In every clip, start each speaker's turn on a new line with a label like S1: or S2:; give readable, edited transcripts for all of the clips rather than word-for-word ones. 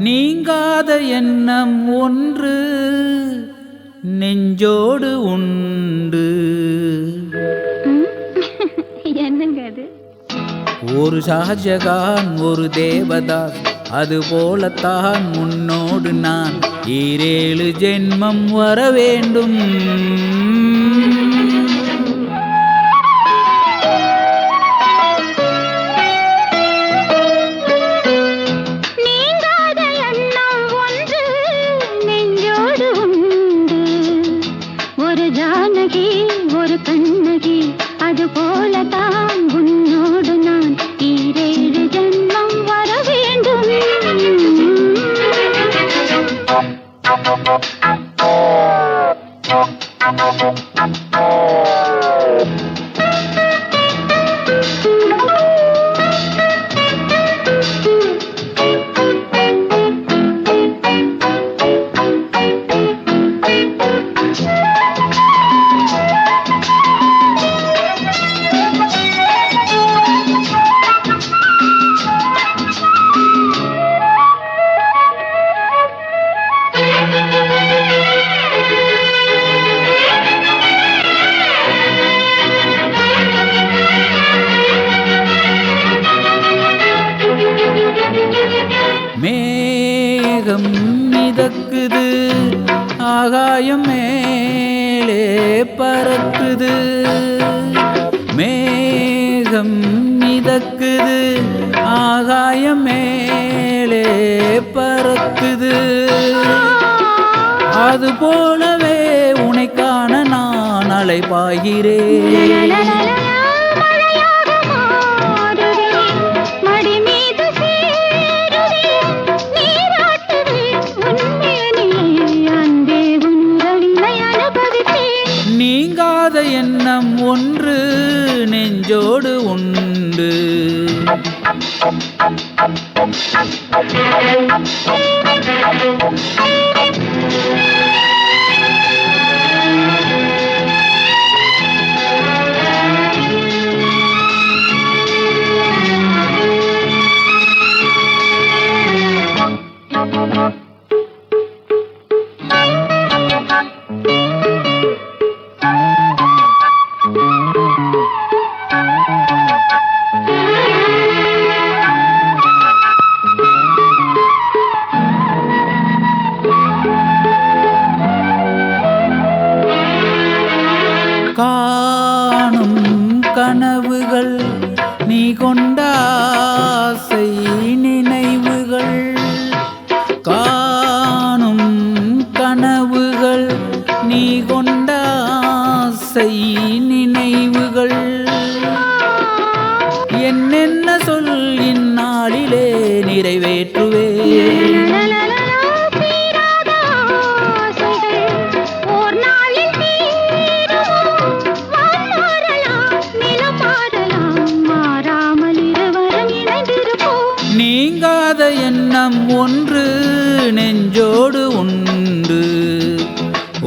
S1: நீங்காத எண்ணம் ஒன்று நெஞ்சோடு உண்டு.
S2: என்னங்க அது?
S1: ஒரு ஷாஜகான் ஒரு தேவதாஸ், அது போலத்தான் உன்னோடு நான் 7 ஜென்மம் வர வேண்டும்.
S2: ஜானகி ஒரு கண்ணகி, அது போலதான் உன்னோடு நான் 7 ஜென்மம் வர வேண்டும்.
S1: மேகம் மிதக்குது, ஆகாயம் மேலே பறக்குது. மேகம் மிதக்குது, ஆகாயம் மேலே பறக்குது. அது போலவே உன்னை காண நான் அலைபாய்கிறேன். நீங்காத எண்ணம் ஒன்று நெஞ்சோடு உண்டு. காணும் கனவுகள் நீ கொண்ட ஆசை நினைவுகள். காணும் கனவுகள் நீ கொண்ட ஆசை நினைவுகள். என்னென்ன சொல் இந்நாளிலே நிறைவேற்றுவே. நீங்காத எண்ணம் ஒன்று நெஞ்சோடு உண்டு.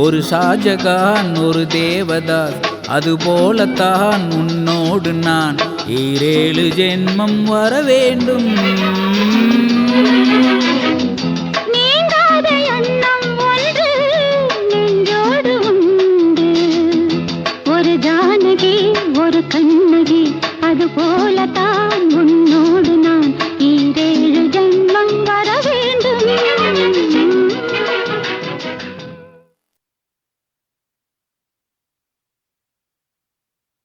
S1: ஒரு ஷாஜகான் ஒரு தேவதாஸ், அது போலத்தான் உன்னோடு நான் 7 ஜென்மம் வர வேண்டும்.